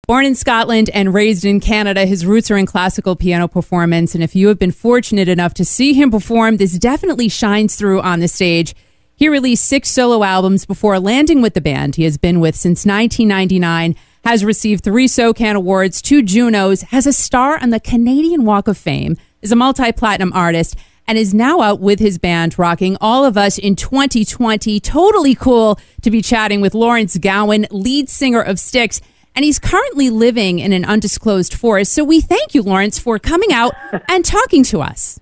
Born in Scotland and raised in Canada, his roots are in classical piano performance. And if you have been fortunate enough to see him perform, this definitely shines through on the stage. He released 6 solo albums before landing with the band he has been with since 1999, has received 3 SOCAN awards, 2 Junos, has a star on the Canadian Walk of Fame, is a multi-platinum artist, and is now out with his band, rocking all of us in 2020. Totally cool to be chatting with Lawrence Gowan, lead singer of Styx. And he's currently living in an undisclosed forest. So we thank you, Lawrence, for coming out and talking to us.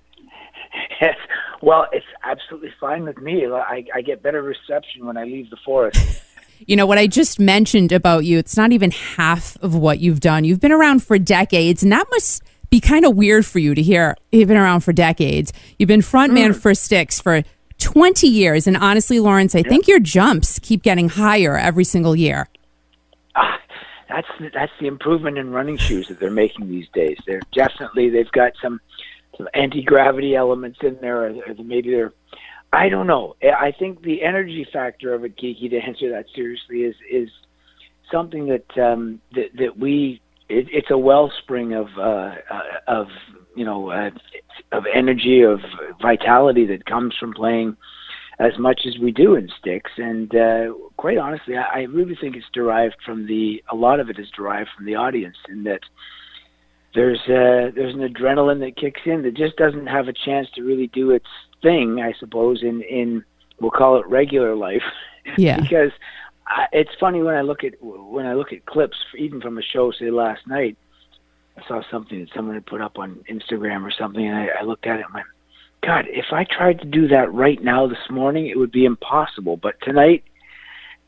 Yes. Well, it's absolutely fine with me. I get better reception when I leave the forest. You know, what I just mentioned about you, it's not even half of what you've done. You've been around for decades, and that must be kind of weird for you to hear you've been around for decades. You've been frontman for Styx for 20 years. And honestly, Lawrence, I think your jumps keep getting higher every single year. That's the improvement in running shoes that they're making these days. They've got some anti-gravity elements in there, or maybe they're, I don't know. I think the energy factor of it, Kiki, to answer that seriously, is something that it's a wellspring of energy, of vitality that comes from playing as much as we do in Styx. And quite honestly, I really think it's derived from a lot of it is derived from the audience, in that there's an adrenaline that kicks in that just doesn't have a chance to really do its thing, I suppose, in we'll call it regular life. Yeah. Because it's funny when I look at clips, even from a show, say last night, I saw something that someone had put up on Instagram or something, and I looked at it and went, God, if I tried to do that right now this morning, it would be impossible. But tonight,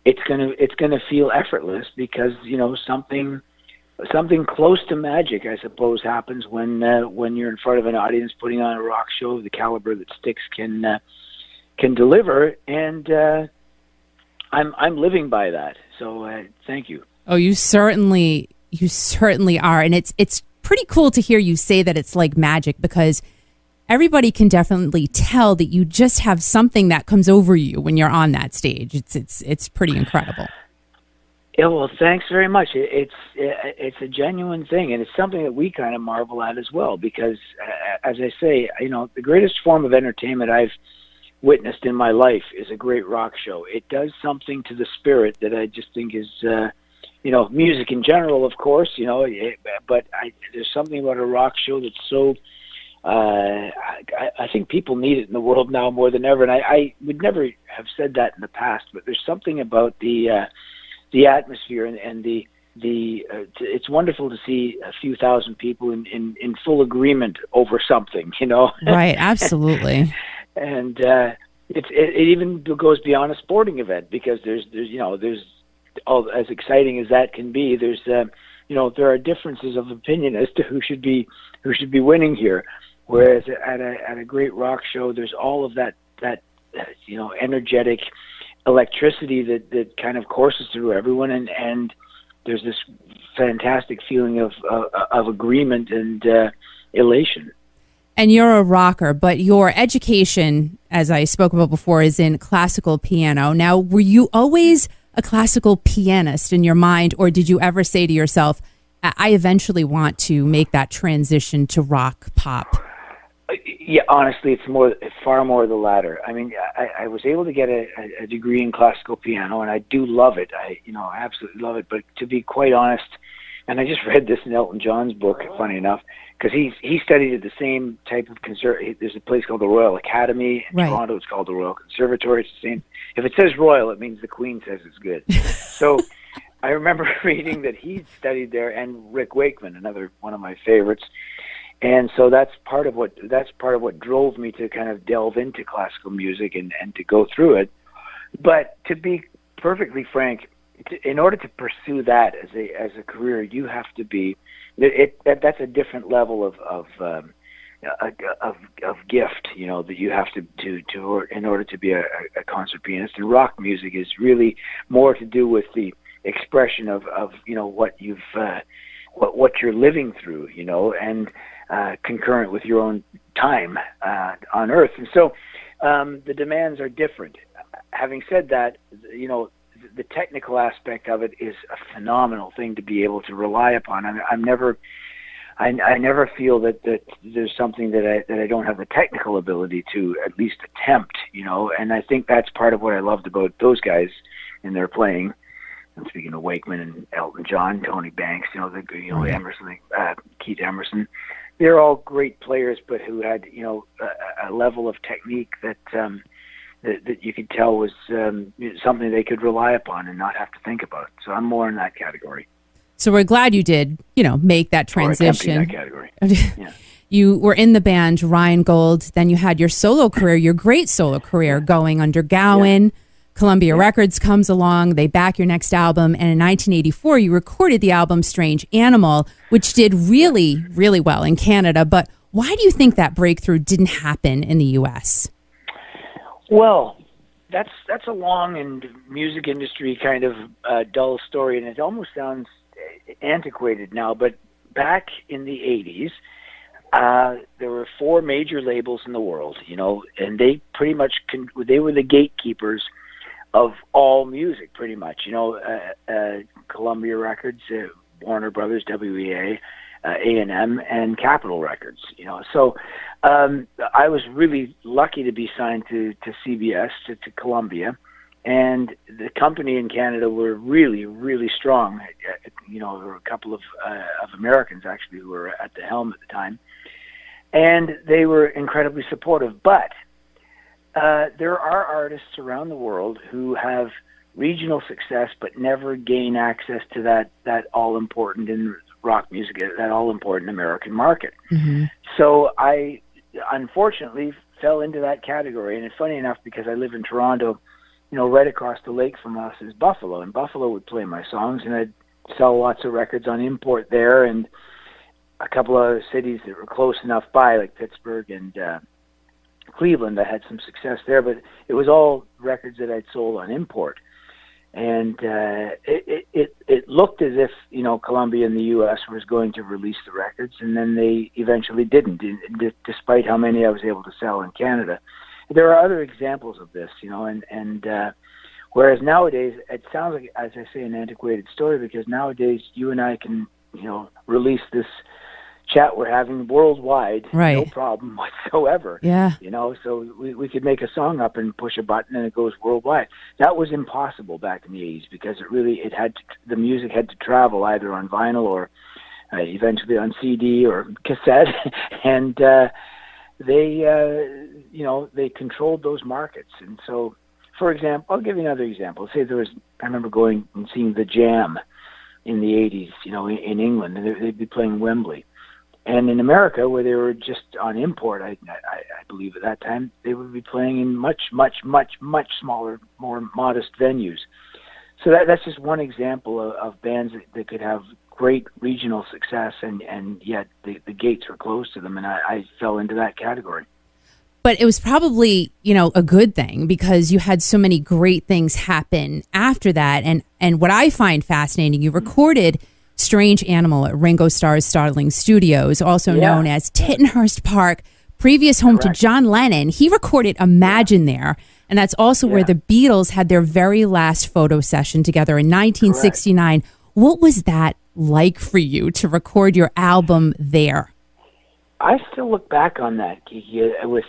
it's gonna feel effortless, because something close to magic, I suppose, happens when you're in front of an audience putting on a rock show of the caliber that Styx can deliver, and I'm living by that. So thank you. Oh, you certainly are, and it's pretty cool to hear you say that it's like magic, because everybody can definitely tell that you just have something that comes over you when you're on that stage. It's pretty incredible. Yeah, well, thanks very much. It's a genuine thing, and it's something that we kind of marvel at as well, because, as I say, the greatest form of entertainment I've witnessed in my life is a great rock show. It does something to the spirit that I just think is, music in general, of course, but there's something about a rock show that's so, I think people need it in the world now more than ever, and I would never have said that in the past, but there's something about the atmosphere and the it's wonderful to see a few thousand people in full agreement over something, Right, absolutely. And it even goes beyond a sporting event, because there's all, as exciting as that can be, there's there are differences of opinion as to who should be winning here. Whereas at a great rock show, there's all of that energetic electricity that kind of courses through everyone, and there's this fantastic feeling of agreement and elation. And you're a rocker, but your education, as I spoke about before, is in classical piano. Now, were you always a classical pianist in your mind, or did you ever say to yourself, I eventually want to make that transition to rock pop? Yeah, honestly, it's far more the latter. I mean, I was able to get a degree in classical piano, and I do love it. I absolutely love it. But to be quite honest, and I just read this in Elton John's book, funny enough, because he studied at the same type of there's a place called the Royal Academy in Toronto. It's called the Royal Conservatory. It's the same. If it says Royal, it means the Queen says it's good. So I remember reading that he studied there, and Rick Wakeman, another one of my favorites. And so that's part of what drove me to kind of delve into classical music and to go through it. But to be perfectly frank, in order to pursue that as a career, you have to be that's a different level of gift, that you have to in order to be a concert pianist. And rock music is really more to do with the expression of what you're living through, and concurrent with your own time on Earth. And so the demands are different. Having said that, the technical aspect of it is a phenomenal thing to be able to rely upon. I never feel that there's something that I don't have the technical ability to at least attempt, and I think that's part of what I loved about those guys in their playing. And speaking of Wakeman and Elton John, Tony Banks, Emerson, Keith Emerson, they're all great players, but who had, a level of technique that you could tell was something they could rely upon and not have to think about. So I'm more in that category. So we're glad you did, make that transition. Or attempting that category. Yeah. You were in the band Rheingold, then you had your solo career, your great solo career going under Gowan. Yeah. Columbia Records comes along, they back your next album, and in 1984 you recorded the album Strange Animal, which did really, really well in Canada. But why do you think that breakthrough didn't happen in the U.S.? Well, that's a long and music industry kind of dull story, and it almost sounds antiquated now, but back in the 80s, there were 4 major labels in the world, and they pretty much they were the gatekeepers of all music, pretty much. Columbia Records, Warner Brothers, WEA, A&M, and Capitol Records. So I was really lucky to be signed to CBS, to Columbia, and the company in Canada were really, really strong. There were a couple of Americans actually who were at the helm at the time, and they were incredibly supportive. But there are artists around the world who have regional success but never gain access to that all-important in rock music, that all-important American market. Mm-hmm. So I unfortunately fell into that category. And it's funny enough, because I live in Toronto, right across the lake from us is Buffalo, and Buffalo would play my songs, and I'd sell lots of records on import there, and a couple of other cities that were close enough by, like Pittsburgh and Cleveland. I had some success there, but it was all records that I'd sold on import. And it looked as if, Columbia in the U.S. was going to release the records, and then they eventually didn't, despite how many I was able to sell in Canada. There are other examples of this, and whereas nowadays, it sounds like, as I say, an antiquated story, because nowadays you and I can, release this chat we're having worldwide, right, no problem whatsoever. Yeah. So we could make a song up and push a button and it goes worldwide. That was impossible back in the 80s, because the music had to travel either on vinyl or eventually on CD or cassette, and they controlled those markets. And so, for example, I'll give you another example. Say I remember going and seeing the Jam in the 80s, in England, and they'd be playing Wembley. And in America, where they were just on import, I believe at that time, they would be playing in much, much, much, much smaller, more modest venues. So that's just one example of bands that could have great regional success, and yet the gates were closed to them, and I fell into that category. But it was probably, a good thing, because you had so many great things happen after that. And what I find fascinating, you recorded Strange Animal at Ringo Starr's Startling Studios, also known as Tittenhurst Park, previous home to John Lennon. He recorded Imagine there, and that's also where the Beatles had their very last photo session together in 1969. What was that like for you to record your album there? I still look back on that, Kiki, with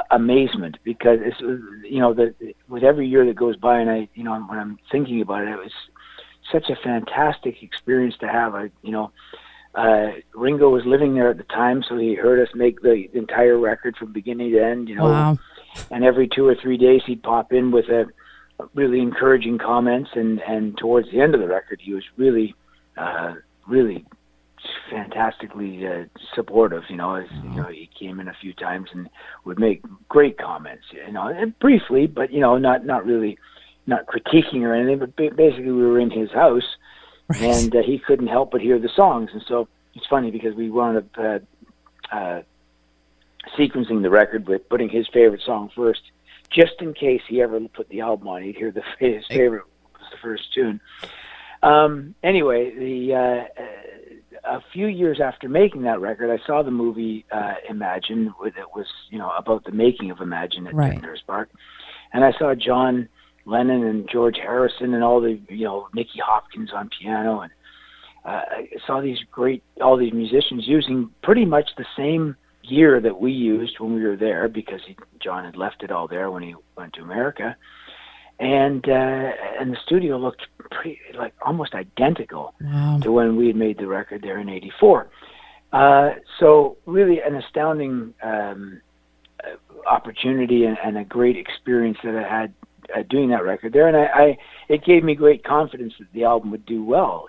amazement, because it's, with every year that goes by, and when I'm thinking about it, it was such a fantastic experience to have. Ringo was living there at the time, so he heard us make the entire record from beginning to end. Wow. And every 2 or 3 days he'd pop in with really encouraging comments, and towards the end of the record, he was really, really fantastically supportive. He came in a few times and would make great comments, and briefly, but not really, not critiquing or anything, but basically we were in his house, and he couldn't help but hear the songs. And so it's funny, because we wound up sequencing the record with putting his favorite song first, just in case he ever put the album on, he'd hear his favorite was the first tune. Anyway, a few years after making that record, I saw the movie Imagine. It was, about the making of Imagine at Tittenhurst Park, and I saw John Lennon and George Harrison and all the, Nicky Hopkins on piano. And I saw all these musicians using pretty much the same gear that we used when we were there, because John had left it all there when he went to America. And the studio looked pretty, like, almost identical to when we had made the record there in '84. So really an astounding opportunity and a great experience that I had doing that record there. And it gave me great confidence that the album would do well.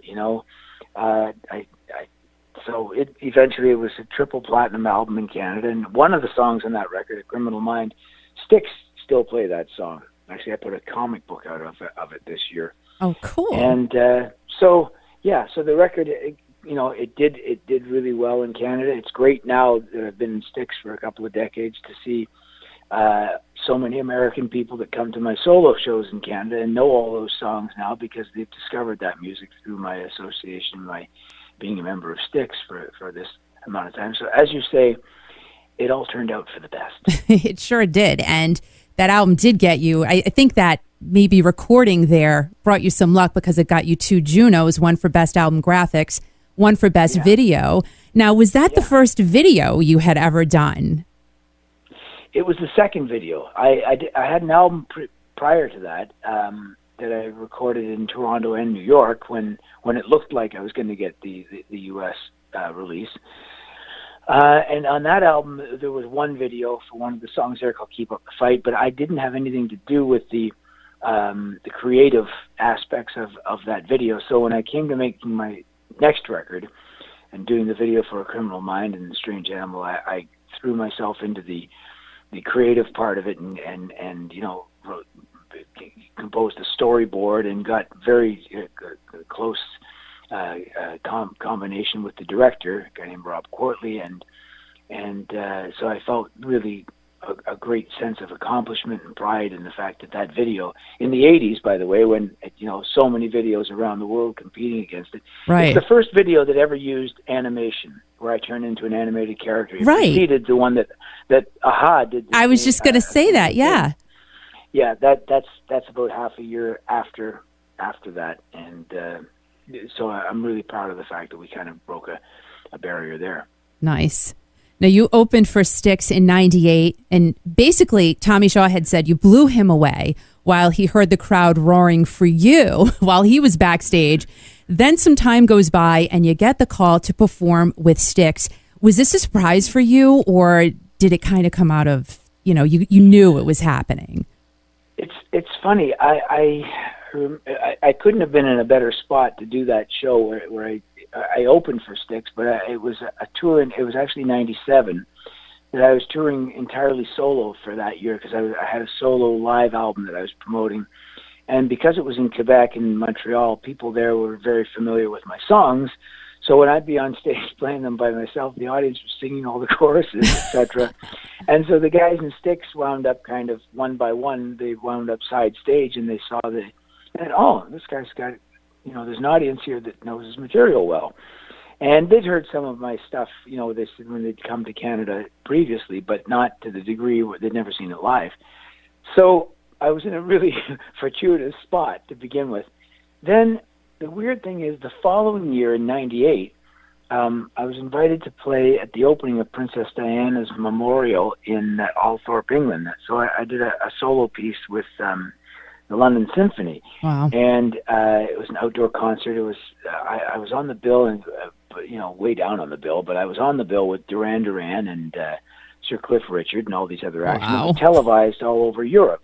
So eventually it was a triple platinum album in Canada. And one of the songs on that record, A Criminal Mind, Styx still play that song. Actually, I put a comic book out of it this year. Oh, cool! And so the record, it did really well in Canada. It's great now that I've been in Styx for a couple of decades to see so many American people that come to my solo shows in Canada and know all those songs now, because they've discovered that music through my association, my being a member of Styx for this amount of time. So as you say, it all turned out for the best. It sure did, and that album did get you. I think that maybe recording there brought you some luck, because it got you 2 Junos, one for Best Album Graphics, one for Best Video. Now, was that the first video you had ever done? It was the second video. I had an album prior to that that I recorded in Toronto and New York when it looked like I was going to get the U.S. Release. And on that album, there was one video for one of the songs there called Keep Up the Fight, but I didn't have anything to do with the creative aspects of that video. So when I came to making my next record and doing the video for A Criminal Mind and Strange Animal, I threw myself into the creative part of it and composed a storyboard and got very close combination with the director, a guy named Rob Quartley, and so I felt really a great sense of accomplishment and pride in the fact that video in the '80s, by the way, when so many videos around the world competing against it, right. It's the first video that ever used animation, where I turned into an animated character. It right. preceded the one that Aha did. I was just going to say that, yeah. Yeah, that's about half a year after that, and so I'm really proud of the fact that we kind of broke a barrier there. Nice. Now, you opened for Styx in '98, and basically Tommy Shaw had said you blew him away while he heard the crowd roaring for you while he was backstage. Then some time goes by, and you get the call to perform with Styx. Was this a surprise for you, or did it kind of come out of, you knew it was happening? It's funny. I couldn't have been in a better spot to do that show where I opened for Styx, but it was a tour, and it was actually '97 that I was touring entirely solo for that year, because I had a solo live album that I was promoting, and because it was in Quebec and Montreal, people there were very familiar with my songs. So when I'd be on stage playing them by myself, the audience was singing all the choruses, etc. And so the guys in Styx wound up kind of one by one, they wound up side stage, and they saw this guy's got, there's an audience here that knows his material well. And they'd heard some of my stuff, they said when they'd come to Canada previously, but not to the degree where they'd never seen it live. So I was in a really fortuitous spot to begin with. Then the weird thing is, the following year in '98, I was invited to play at the opening of Princess Diana's memorial in Althorpe, England. So I did a solo piece with the London Symphony. Wow. And it was an outdoor concert. It was I was on the bill, and way down on the bill, but I was on the bill with Duran Duran and Sir Cliff Richard and all these other acts. Wow. It was televised all over Europe.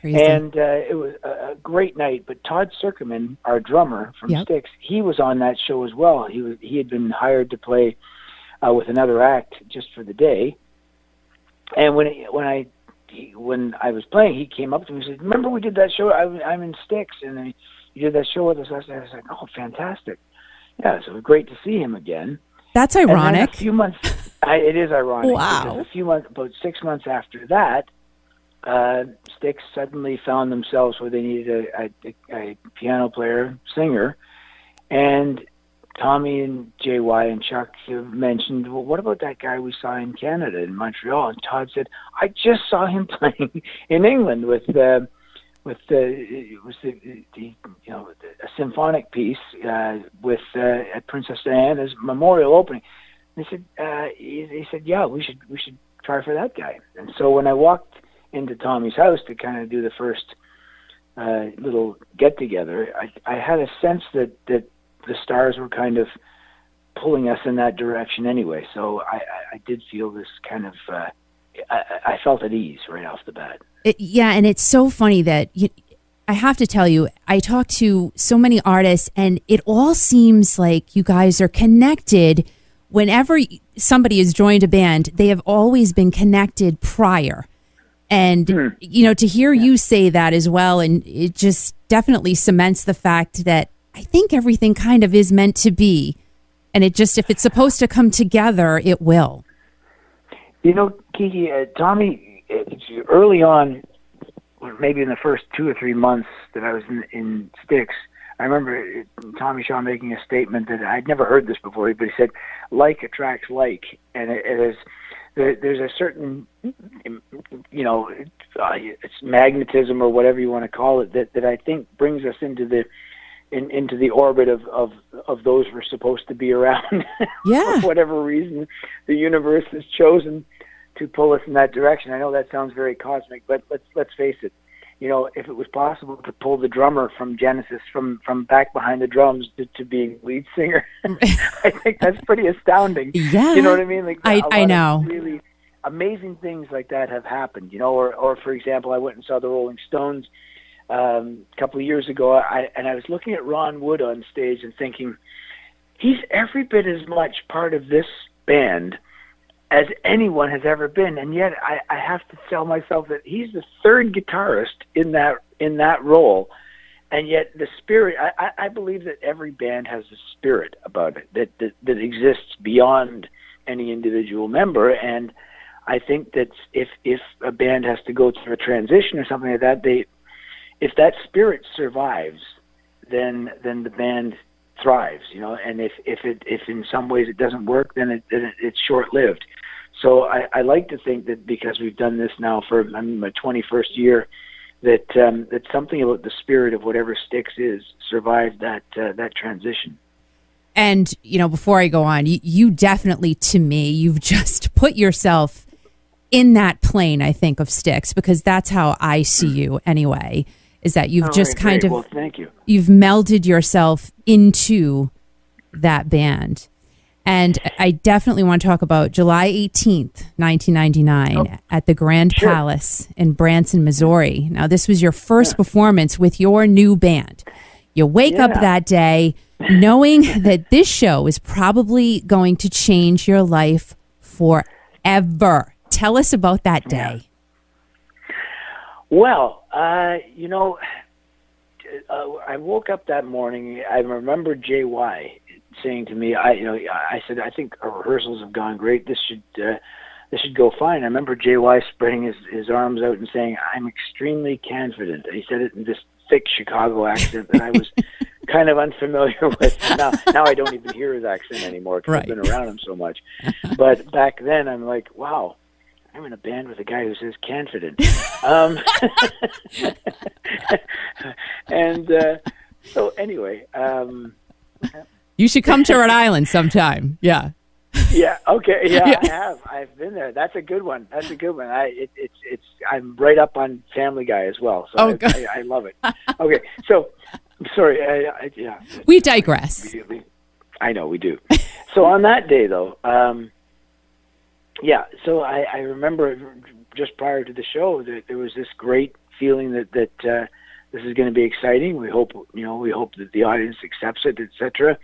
Crazy. And it was a great night. But Todd Serkerman, our drummer from Styx, he was on that show as well. He had been hired to play with another act just for the day. And when I was playing, he came up to me and said, "Remember we did that show? I'm in Styx, and you did that show with us." I was like, "Oh, fantastic!" Yeah, so it was great to see him again. That's ironic. And then a few months, it is ironic. Wow. Because about 6 months after that, Styx suddenly found themselves where they needed a piano player, singer, and Tommy and JY and Chuck mentioned, "Well, what about that guy we saw in Canada, in Montreal?" And Todd said, "I just saw him playing in England with it was the you know, a symphonic piece with at Princess Diana's memorial opening. And he said, yeah, we should try for that guy. And so when I walked into Tommy's house to kind of do the first little get together, I had a sense that the stars were kind of pulling us in that direction anyway. So I did feel this kind of I felt at ease right off the bat. Yeah, and it's so funny that I have to tell you, I talk to so many artists, and it all seems like you guys are connected. Whenever somebody has joined a band, they have always been connected prior. And, you know, to hear you say that as well, and it just definitely cements the fact that I think everything kind of is meant to be. And it just, if it's supposed to come together, it will. You know, Kiki, Tommy, early on, maybe in the first 2 or 3 months that I was in Styx, I remember Tommy Shaw making a statement that I'd never heard this before, but he said, like attracts like. And there's a certain, you know, it's magnetism or whatever you want to call it, that I think brings us into the orbit of those we're supposed to be around. Yeah. For whatever reason, the universe has chosen to pull us in that direction. I know that sounds very cosmic, but let's face it. You know, if it was possible to pull the drummer from Genesis from back behind the drums to being lead singer, I think that's pretty astounding. Yeah. You know what I mean? Like I know. Really amazing things like that have happened. You know, or for example, I went and saw the Rolling Stones a couple of years ago, and I was looking at Ron Wood on stage and thinking, he's every bit as much part of this band as anyone has ever been, and yet I have to tell myself that he's the third guitarist in that role, and yet the spirit. I believe that every band has a spirit about it that exists beyond any individual member, and I think that if a band has to go through a transition or something like that, if that spirit survives, then the band thrives, you know. And if in some ways it doesn't work, then it's short lived. So I like to think that because we've done this now for my 21st year, that something about the spirit of whatever Styx is survived that transition. And you know, before I go on, you definitely, to me, you've just put yourself in that plane, I think, of Styx, because that's how I see you anyway. Is that you've just kind of, well, thank you. You've melded yourself into that band. And I definitely want to talk about July 18th, 1999 at the Grand Palace in Branson, Missouri. Now, this was your first performance with your new band. You wake up that day knowing that this show is probably going to change your life forever. Tell us about that day. Well, you know, I woke up that morning. I remember JY saying to me, I said, I think our rehearsals have gone great. This should go fine. I remember JY spreading his arms out and saying, I'm extremely confident. He said it in this thick Chicago accent that I was kind of unfamiliar with. Now I don't even hear his accent anymore because I've been around him so much. But back then I'm like, wow, I'm in a band with a guy who says confident. And so anyway. You should come to Rhode Island sometime. Yeah. Yeah. Okay. Yeah, I have. I've been there. That's a good one. I'm right up on Family Guy as well. So I love it. Okay. So, sorry. Yeah. We digress. I know we do. So on that day, though, So I remember just prior to the show that there was this great feeling that this is going to be exciting. We hope that the audience accepts it, etc.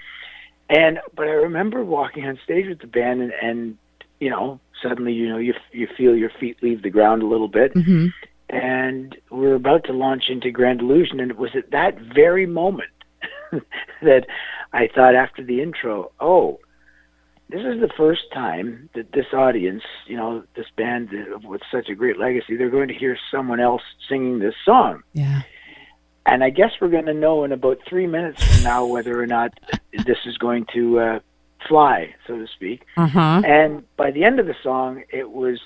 But I remember walking on stage with the band, and you know, suddenly you feel your feet leave the ground a little bit, and we're about to launch into Grand Illusion, and it was at that very moment that I thought after the intro, oh, this is the first time that this audience, you know, this band with such a great legacy, they're going to hear someone else singing this song. Yeah. And I guess we're going to know in about 3 minutes from now whether or not this is going to fly, so to speak. Uh-huh. And by the end of the song, it was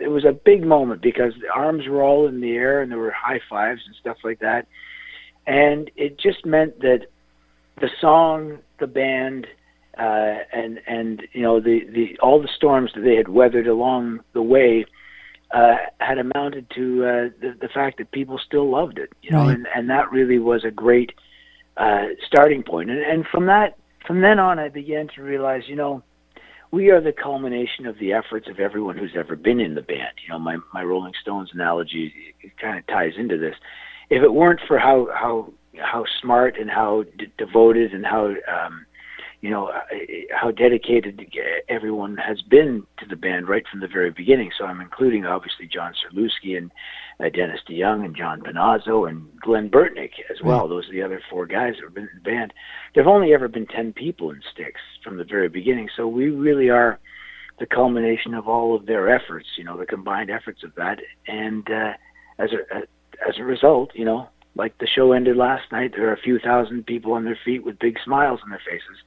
it was a big moment because the arms were all in the air and there were high fives and stuff like that. And it just meant that the song, the band, and you know the all the storms that they had weathered along the way had amounted to the fact that people still loved it. You know, Right. and that really was a great starting point. And from then on, I began to realize, you know, we are the culmination of the efforts of everyone who's ever been in the band. You know, my Rolling Stones analogy, it kind of ties into this. If it weren't for how smart and how devoted and how you know how dedicated everyone has been to the band right from the very beginning. So I'm including obviously John Serlewski and Dennis DeYoung and John Panazzo and Glenn Burtnick as well. Those are the other four guys that have been in the band. There've only ever been 10 people in Styx from the very beginning. So we really are the culmination of all of their efforts. You know, the combined efforts of that. And as a result, you know, like the show ended last night, there are a few thousand people on their feet with big smiles on their faces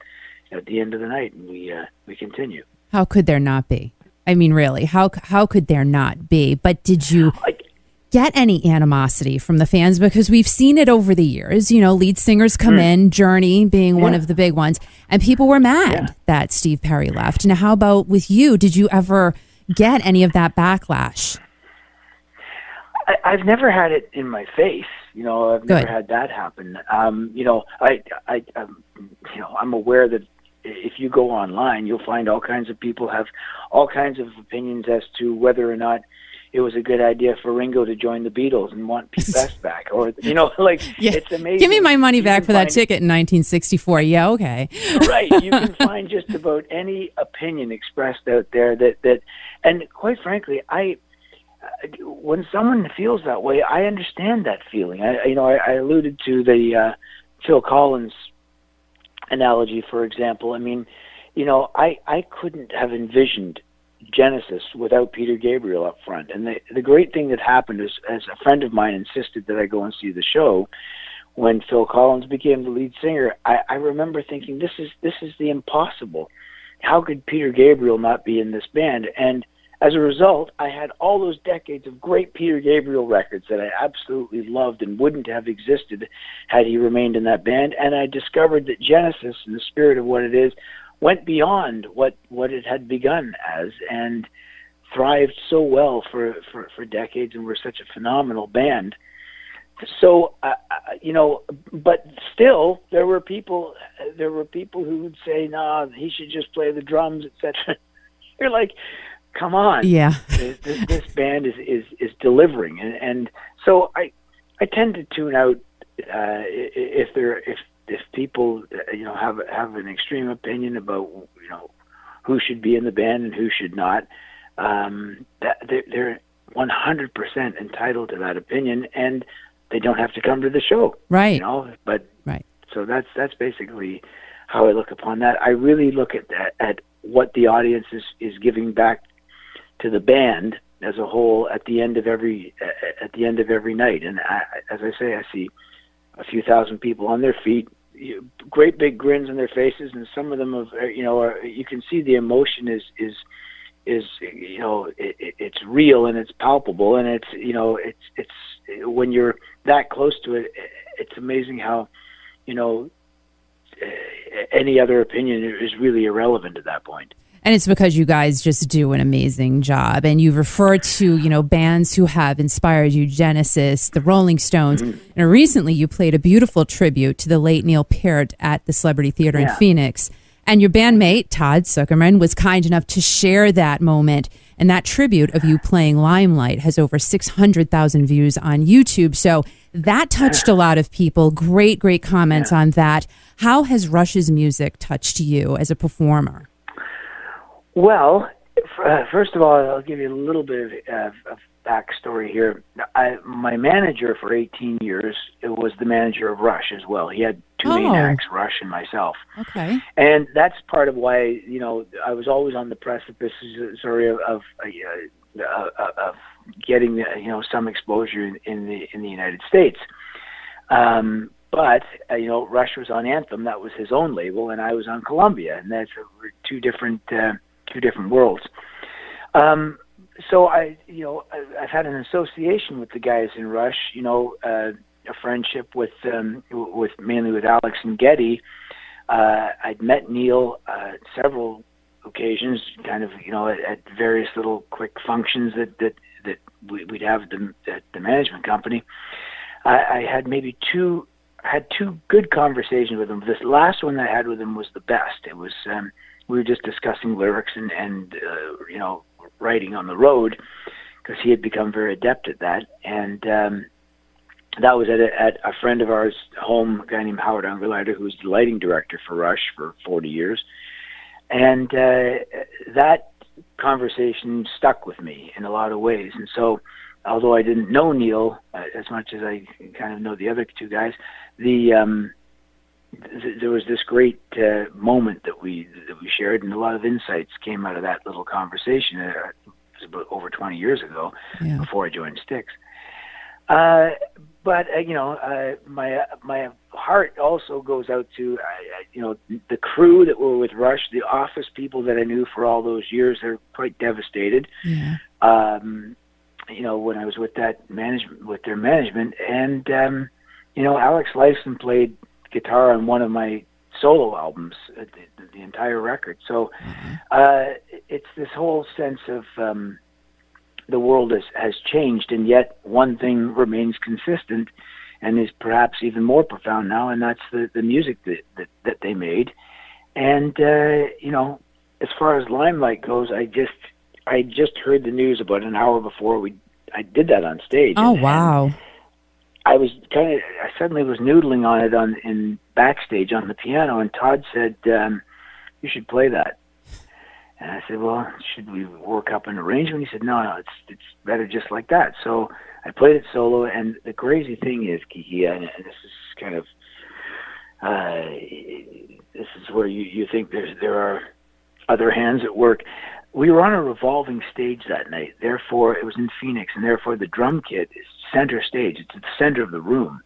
at the end of the night, and we continue. How could there not be? I mean, really, how could there not be? But did you get any animosity from the fans? Because we've seen it over the years. You know, lead singers come in, Journey being one of the big ones, and people were mad that Steve Perry left. Now, how about with you? Did you ever get any of that backlash? I've never had it in my face. You know, I've never had that happen. You know, you know, I'm aware that if you go online, you'll find all kinds of people have all kinds of opinions as to whether or not it was a good idea for Ringo to join the Beatles and want Pete Best back, or you know, like it's amazing. Give me my money back for that ticket in 1964. Yeah, okay. Right, you can find just about any opinion expressed out there that, and quite frankly, when someone feels that way, I understand that feeling. I alluded to the Phil Collins analogy, for example. I mean, you know, I couldn't have envisioned Genesis without Peter Gabriel up front. And the great thing that happened is, as a friend of mine insisted that I go and see the show, when Phil Collins became the lead singer, I remember thinking, this is the impossible. How could Peter Gabriel not be in this band? And as a result, I had all those decades of great Peter Gabriel records that I absolutely loved and wouldn't have existed had he remained in that band. And I discovered that Genesis, in the spirit of what it is, went beyond what it had begun as and thrived so well for decades and were such a phenomenal band. So, you know, but still, there were people who would say, "No, he should just play the drums," etc. You're like, come on, this band is delivering, and so I tend to tune out if people you know have an extreme opinion about you know who should be in the band and who should not. That they're 100% entitled to that opinion, and they don't have to come to the show, right? You know, but right. So that's basically how I look upon that. I really look at what the audience is giving back to the band as a whole at the end of every night. And as I say, I see a few thousand people on their feet, great big grins on their faces, and some of them you can see the emotion is you know it's real and it's palpable, and it's you know it's when you're that close to it, it's amazing how you know any other opinion is really irrelevant at that point. And it's because you guys just do an amazing job. And you refer to, you know, bands who have inspired you, Genesis, the Rolling Stones. Mm-hmm. And recently you played a beautiful tribute to the late Neil Peart at the Celebrity Theater in Phoenix. And your bandmate, Todd Zuckerman, was kind enough to share that moment. And that tribute of you playing Limelight has over 600,000 views on YouTube. So that touched a lot of people. Great, great comments on that. How has Rush's music touched you as a performer? Well, first of all, I'll give you a little bit of backstory here. My manager for 18 years was the manager of Rush as well. He had two main acts, Rush and myself. Okay. And that's part of why, you know, I was always on the precipice, of getting, you know, some exposure in the United States. but Rush was on Anthem. That was his own label, and I was on Columbia, and that's two different worlds. So I've had an association with the guys in Rush. A friendship with mainly with Alex and Geddy. I'd met Neil several occasions, kind of at various little quick functions that we'd have at the management company. I had maybe two good conversations with him. This last one that I had with him was the best. It was we were just discussing lyrics and writing on the road, because he had become very adept at that. And that was at a friend of ours' home, a guy named Howard Ungerleider, who was the lighting director for Rush for 40 years. And that conversation stuck with me in a lot of ways. And so, although I didn't know Neil as much as I kind of know the other two guys, there was this great moment that we shared, and a lot of insights came out of that little conversation. It was about over 20 years ago, before I joined Styx. But my heart also goes out to the crew that were with Rush, the office people that I knew for all those years. They're quite devastated. Yeah. When I was with their management, and Alex Lifeson played guitar on one of my solo albums, the entire record. So it's this whole sense of the world has changed, and yet one thing remains consistent and is perhaps even more profound now, and that's the music that they made. And as far as Limelight goes, I just heard the news about an hour before I did that on stage. Oh, wow. I suddenly was noodling on it in backstage on the piano, and Todd said, you should play that. And I said, well, should we work up an arrangement? He said, no, it's better just like that. So I played it solo, and the crazy thing is, Kiki, and this is kind of, this is where you think there are other hands at work. We were on a revolving stage that night. Therefore, it was in Phoenix, and therefore the drum kit is center stage. It's at the center of the room.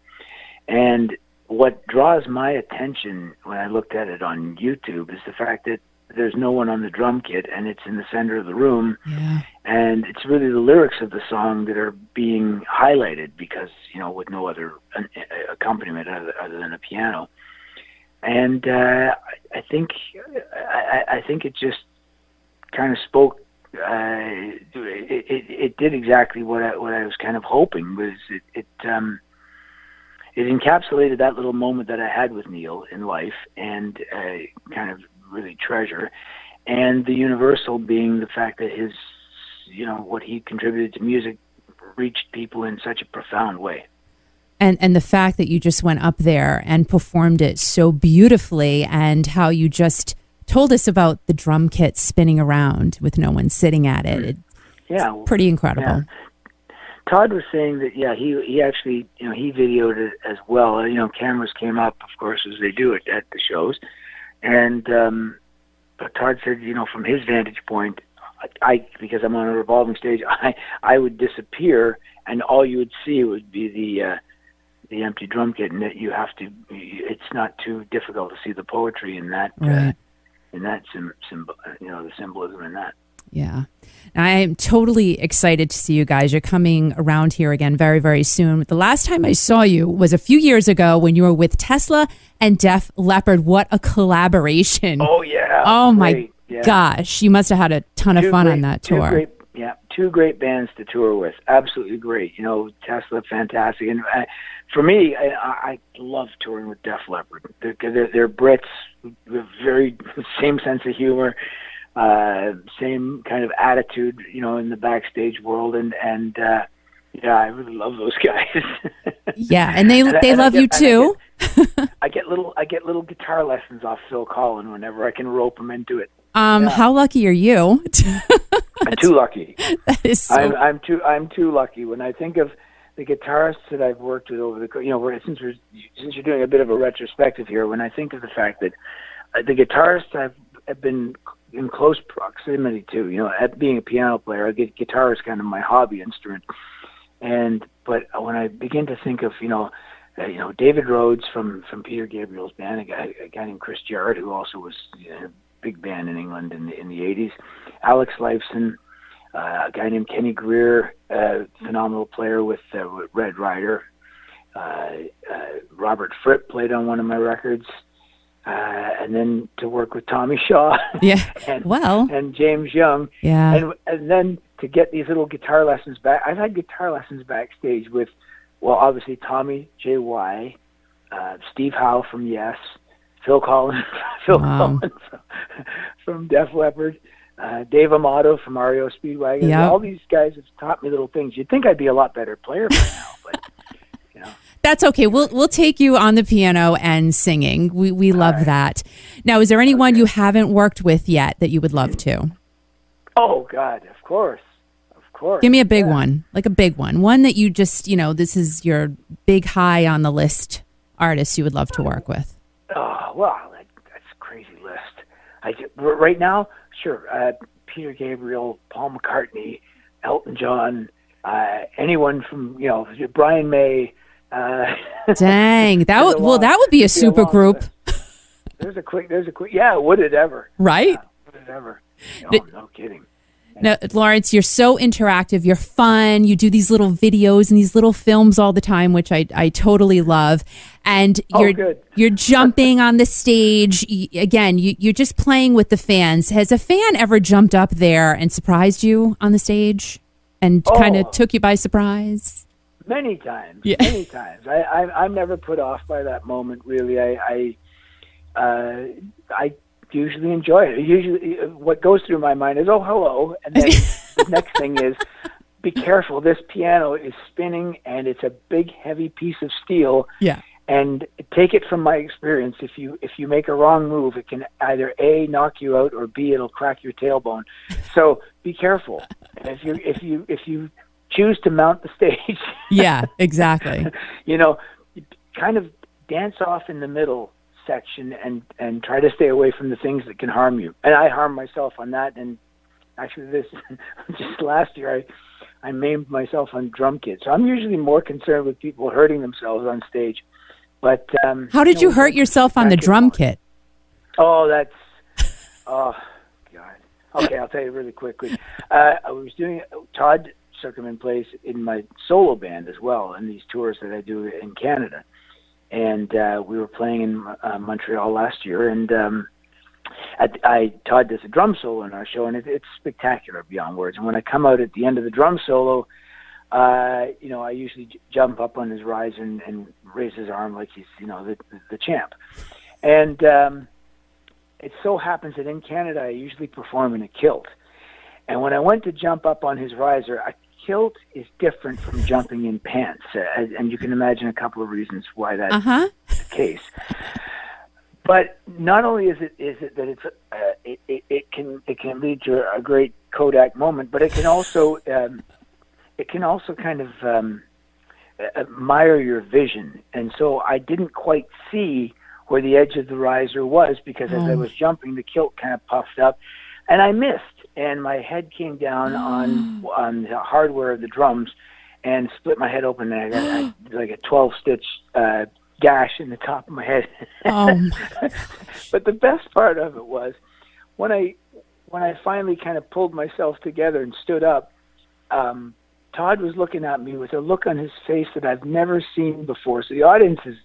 And what draws my attention when I looked at it on YouTube is the fact that there's no one on the drum kit, and it's in the center of the room. Yeah. And it's really the lyrics of the song that are being highlighted, because, with no other accompaniment other than a piano. And I think it just kind of spoke. It did exactly what I was kind of hoping. Was it encapsulated that little moment that I had with Neil in life, and kind of really treasure, and the universal being the fact that his, what he contributed to music reached people in such a profound way. And the fact that you just went up there and performed it so beautifully, and how you just told us about the drum kit spinning around with no one sitting at it. It's pretty incredible. Yeah. Todd was saying that, he actually, he videoed it as well. Cameras came up, of course, as they do it at the shows. And but Todd said, from his vantage point, because I'm on a revolving stage, I would disappear, and all you would see would be the empty drum kit, and that you have to. It's not too difficult to see the poetry in that, right. the symbolism in that. Yeah. I am totally excited to see you guys. You're coming around here again very, very soon. The last time I saw you was a few years ago when you were with Tesla and Def Leppard. What a collaboration. Oh, yeah. Oh, my gosh. You must have had a ton of fun on that tour. Two great bands to tour with. Absolutely great. Tesla, fantastic. And for me, I love touring with Def Leppard. They're Brits, with very same sense of humor. Same kind of attitude, in the backstage world, and I really love those guys. Yeah, and they love you too. I get little guitar lessons off Phil Collin whenever I can rope him into it. How lucky are you? I'm too lucky. That is so. I'm too lucky. When I think of the guitarists that I've worked with over the, since you're doing a bit of a retrospective here, when I think of the fact that the guitarists I've been in close proximity to, at being a piano player, guitar is kind of my hobby instrument. But when I begin to think of, David Rhodes from Peter Gabriel's band, a guy named Chris Jarrett, who also was in a big band in England in the 80s. Alex Lifeson, a guy named Kenny Greer, phenomenal player with Red Rider. Robert Fripp played on one of my records. And then to work with Tommy Shaw, and James Young, and then to get these little guitar lessons back. I've had guitar lessons backstage with, obviously Tommy J.Y., Steve Howe from Yes, Phil Collins from Def Leppard, Dave Amato from REO Speedwagon. Yep. All these guys have taught me little things. You'd think I'd be a lot better player by now, but. That's okay. We'll take you on the piano and singing. We love that. Now, is there anyone you haven't worked with yet that you would love to? Oh God, of course. Give me a big one, like a big one. One that you just, this is your big high on the list artist you would love to work with. Oh, well, that's a crazy list. Right now, sure. Peter Gabriel, Paul McCartney, Elton John, anyone from, Brian May. Dang, that would be a super group. There's a quick. Yeah, would it ever? Right? Yeah, would it ever? No kidding. Now, Lawrence, you're so interactive. You're fun. You do these little videos and these little films all the time, which I totally love. And you're jumping on the stage. You're just playing with the fans. Has a fan ever jumped up there and surprised you on the stage and kind of took you by surprise? Many times. I'm never put off by that moment. Really, I usually enjoy it. Usually, what goes through my mind is, "Oh, hello," and then the next thing is, "Be careful! This piano is spinning, and it's a big, heavy piece of steel." Yeah. And take it from my experience. If you make a wrong move, it can either A, knock you out, or B, it'll crack your tailbone. So be careful. And if you choose to mount the stage. Yeah, exactly. Kind of dance off in the middle section and try to stay away from the things that can harm you. And I harm myself on that. And actually, just last year, I maimed myself on drum kit. So I'm usually more concerned with people hurting themselves on stage. But how did you hurt yourself on the drum kit? Oh, God. Okay, I'll tell you really quickly. I was doing Todd Zuckerman plays in my solo band as well, and these tours that I do in Canada. And we were playing in Montreal last year, and Todd does a drum solo in our show, and it's spectacular beyond words. And when I come out at the end of the drum solo, I usually jump up on his riser and raise his arm like he's the champ. And it so happens that in Canada I usually perform in a kilt. And when I went to jump up on his riser, a kilt is different from jumping in pants, and you can imagine a couple of reasons why that's the case. But not only is it that it can lead to a great Kodak moment, but it can also kind of admire your vision. And so I didn't quite see where the edge of the riser was because as I was jumping, the kilt kind of puffed up, and I missed. And my head came down on the hardware of the drums and split my head open. And I got like a 12-stitch gash in the top of my head. But the best part of it was when I finally kind of pulled myself together and stood up, Todd was looking at me with a look on his face that I've never seen before. So the audience is,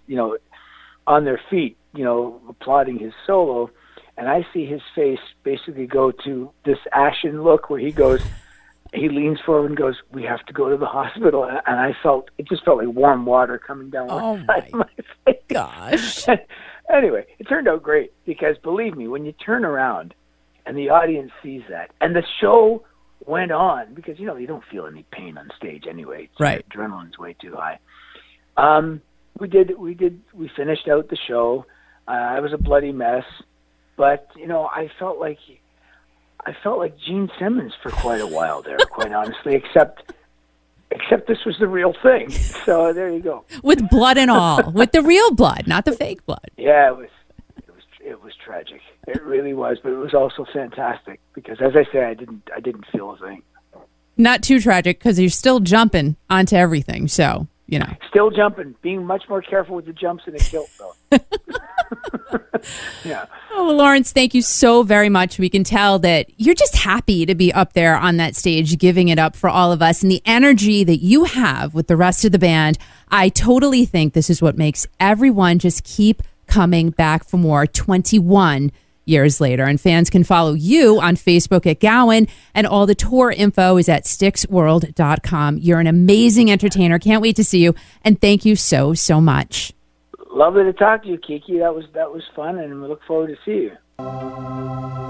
on their feet, applauding his solo. And I see his face basically go to this ashen look where he leans forward and goes, "We have to go to the hospital." And it just felt like warm water coming down one side of my face. Gosh. Anyway, it turned out great because believe me, when you turn around and the audience sees that, and the show went on because, you don't feel any pain on stage anyway. Right. Adrenaline's way too high. We finished out the show. I was a bloody mess. But I felt like Gene Simmons for quite a while there, quite honestly. Except this was the real thing. So there you go. With blood and all, with the real blood, not the fake blood. Yeah, it was tragic. It really was, but it was also fantastic because, as I say, I didn't feel a thing. Not too tragic because you're still jumping onto everything. So you know. Still jumping, being much more careful with the jumps in a kilt, though. Yeah. Oh, well, Lawrence, thank you so very much. We can tell that you're just happy to be up there on that stage, giving it up for all of us. And the energy that you have with the rest of the band, I totally think this is what makes everyone just keep coming back for more 21 years later. And fans can follow you on Facebook at Gowan, and all the tour info is at styxworld.com. You're an amazing entertainer. Can't wait to see you. And thank you so, so much. Lovely to talk to you, Kiki. That was fun, and we look forward to see you.